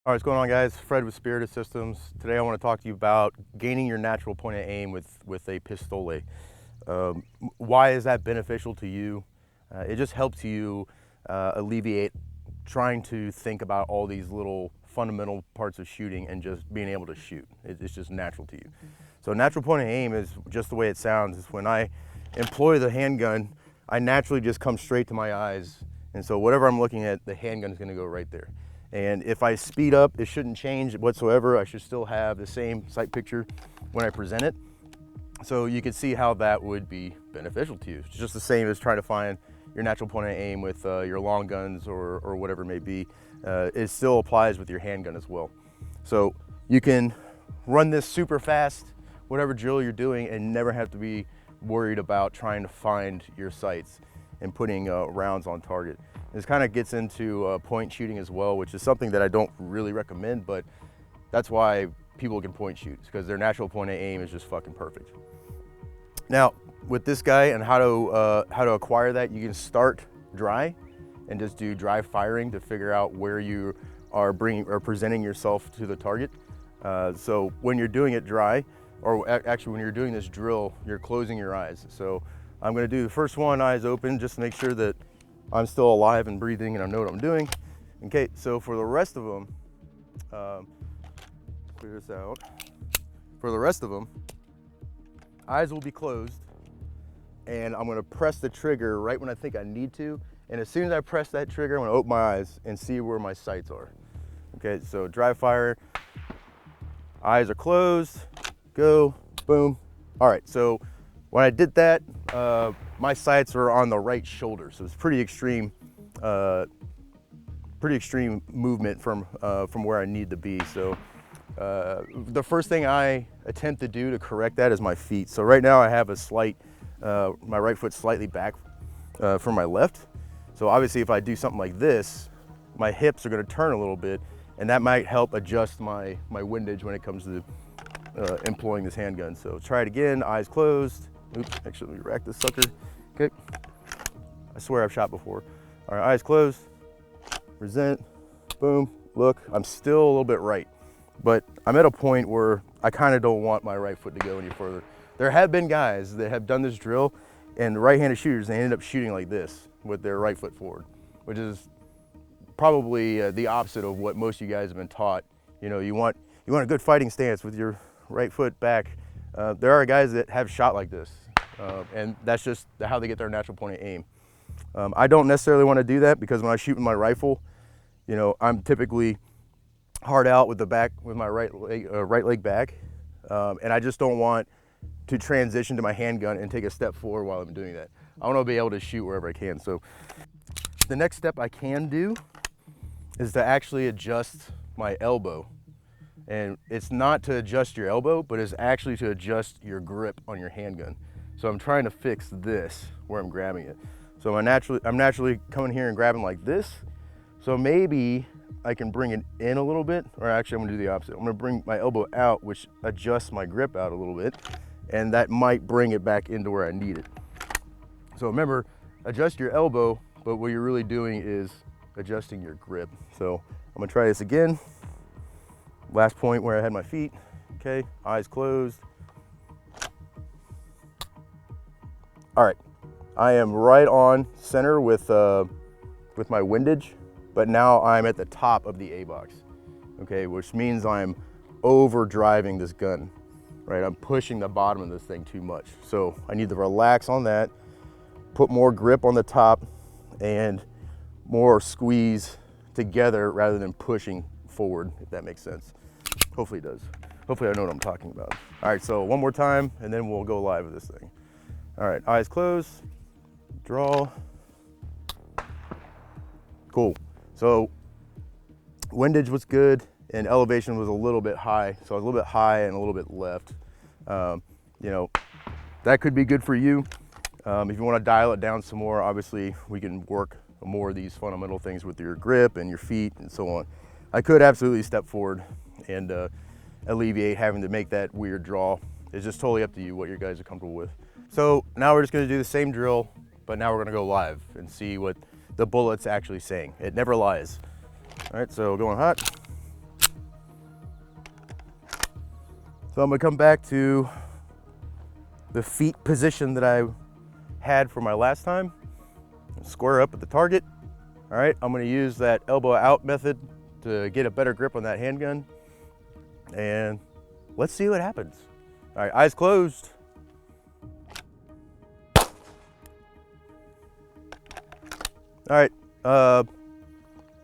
All right, what's going on, guys? Fred with Spiritus Systems. Today I want to talk to you about gaining your natural point of aim with a pistole. Why is that beneficial to you? It just helps you alleviate trying to think about all these little fundamental parts of shooting and just being able to shoot. It's just natural to you. So natural point of aim is just the way it sounds. It's when I employ the handgun, I naturally just come straight to my eyes. And so whatever I'm looking at, the handgun is going to go right there. And if I speed up, it shouldn't change whatsoever. I should still have the same sight picture when I present it. So you can see how that would be beneficial to you. It's just the same as trying to find your natural point of aim with your long guns or whatever it may be. It still applies with your handgun as well. So you can run this super fast, whatever drill you're doing, and never have to be worried about trying to find your sights and putting rounds on target. This kind of gets into point shooting as well, which is something that I don't really recommend, but that's why people can point shoot, because their natural point of aim is just fucking perfect. Now, with this guy and how to acquire that, you can start dry and just do dry firing to figure out where you are presenting yourself to the target. So when you're doing it dry, or actually when you're doing this drill, you're closing your eyes. So I'm going to do the first one, eyes open, just to make sure that I'm still alive and breathing and I know what I'm doing. Okay, so for the rest of them, clear this out. For the rest of them, eyes will be closed, and I'm gonna press the trigger right when I think I need to. And as soon as I press that trigger, I'm gonna open my eyes and see where my sights are. Okay, so dry fire, eyes are closed, go, boom. All right, so when I did that, my sights are on the right shoulder, so it's pretty extreme movement from where I need to be. So the first thing I attempt to do to correct that is my feet. So right now I have a slight, my right foot slightly back from my left. So obviously if I do something like this, my hips are going to turn a little bit, and that might help adjust my windage when it comes to employing this handgun. So try it again, eyes closed. Oops, actually let me rack this sucker. Okay, I swear I've shot before. All right, eyes closed, present, boom, look, I'm still a little bit right, but I'm at a point where I kind of don't want my right foot to go any further. There have been guys that have done this drill, and right-handed shooters, they ended up shooting like this with their right foot forward, which is probably the opposite of what most of you guys have been taught. You know, you want a good fighting stance with your right foot back. There are guys that have shot like this, and that's just how they get their natural point of aim. I don't necessarily want to do that, because when I shoot with my rifle, you know, I'm typically hard out with the back, with my right leg back, and I just don't want to transition to my handgun and take a step forward while I'm doing that. I want to be able to shoot wherever I can. So the next step I can do is to actually adjust my elbow. And it's not to adjust your elbow, but it's actually to adjust your grip on your handgun. So I'm trying to fix this where I'm grabbing it. So I'm naturally coming here and grabbing like this. So maybe I can bring it in a little bit, or actually I'm gonna do the opposite. I'm gonna bring my elbow out, which adjusts my grip out a little bit, and that might bring it back into where I need it. So remember, adjust your elbow, but what you're really doing is adjusting your grip. So I'm gonna try this again. Last point where I had my feet. Okay, eyes closed. All right, I am right on center with my windage, but now I'm at the top of the A box. Okay, which means I'm over driving this gun, right? I'm pushing the bottom of this thing too much. So I need to relax on that, put more grip on the top, and more squeeze together rather than pushing forward, if that makes sense. Hopefully it does. Hopefully I know what I'm talking about. All right, so one more time, and then we'll go live with this thing. All right, eyes closed, draw. Cool. So windage was good, and elevation was a little bit high. So I was a little bit high and a little bit left. You know, that could be good for you. If you want to dial it down some more, obviously we can work more of these fundamental things with your grip and your feet and so on. I could absolutely step forward and alleviate having to make that weird draw. It's just totally up to you what you guys are comfortable with. So now we're just gonna do the same drill, but now we're gonna go live and see what the bullet's actually saying. It never lies. All right, so going hot. So I'm gonna come back to the feet position that I had for my last time. Square up at the target. All right, I'm gonna use that elbow out method to get a better grip on that handgun. And let's see what happens. All right, eyes closed. All right,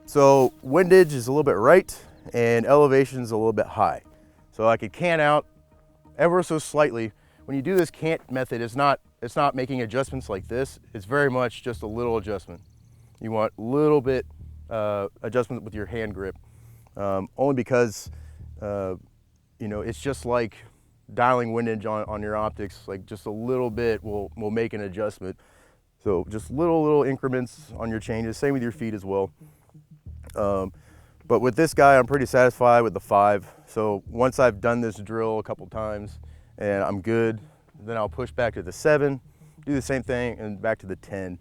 so windage is a little bit right and elevation is a little bit high. So I could can out ever so slightly. When you do this cant method, it's not making adjustments like this. It's very much just a little adjustment. You want a little bit adjustment with your hand grip, only because you know, it's just like dialing windage on your optics. Like just a little bit will make an adjustment. So just little increments on your changes. Same with your feet as well. But with this guy, I'm pretty satisfied with the 5. So once I've done this drill a couple times and I'm good, then I'll push back to the 7, do the same thing, and back to the 10,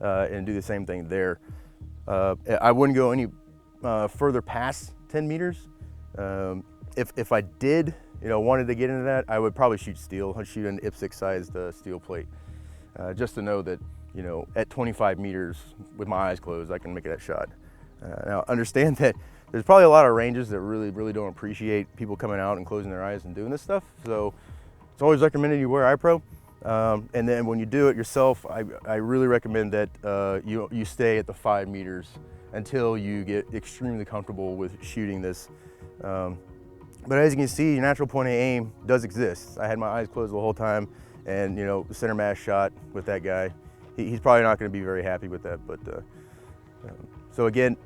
and do the same thing there. I wouldn't go any further past 10 meters. If I did, you know, wanted to get into that, I would probably shoot steel. I'd shoot an IPSC sized steel plate, just to know that, you know, at 25 meters with my eyes closed, I can make that shot. Now, understand that there's probably a lot of ranges that really don't appreciate people coming out and closing their eyes and doing this stuff. So it's always recommended you wear eye pro. And then when you do it yourself, I really recommend that you stay at the 5 meters until you get extremely comfortable with shooting this. But as you can see, your natural point of aim does exist. I had my eyes closed the whole time, and you know, the center mass shot with that guy, he's probably not going to be very happy with that. But so again,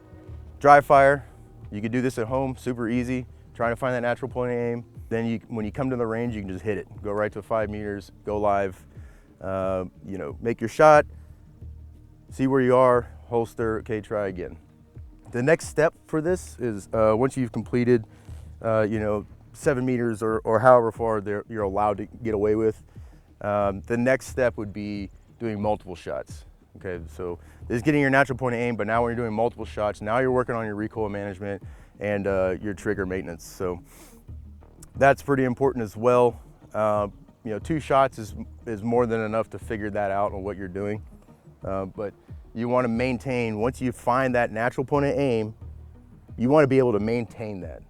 dry fire. You can do this at home, super easy. Trying to find that natural point of aim. Then when you come to the range, you can just hit it. Go right to 5 meters, go live. You know, make your shot, see where you are, holster, okay, try again. The next step for this is once you've completed, you know, 7 meters or however far you're allowed to get away with, the next step would be doing multiple shots. Okay, so this is getting your natural point of aim, but now when you're doing multiple shots, now you're working on your recoil management and your trigger maintenance. So that's pretty important as well. You know, 2 shots is more than enough to figure that out on what you're doing. But you want to maintain, once you find that natural point of aim, you want to be able to maintain that.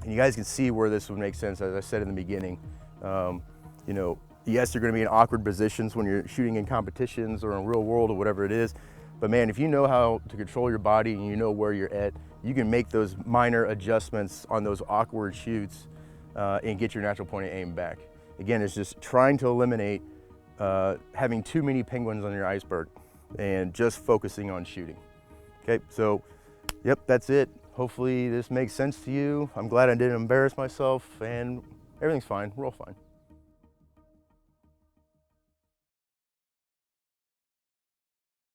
And you guys can see where this would make sense, as I said in the beginning. You know, yes, you're going to be in awkward positions when you're shooting in competitions or in real world or whatever it is. But man, if you know how to control your body and you know where you're at, you can make those minor adjustments on those awkward shoots and get your natural point of aim back. Again, it's just trying to eliminate having too many penguins on your iceberg and just focusing on shooting. Okay, so yep, that's it. Hopefully this makes sense to you. I'm glad I didn't embarrass myself and everything's fine. We're all fine.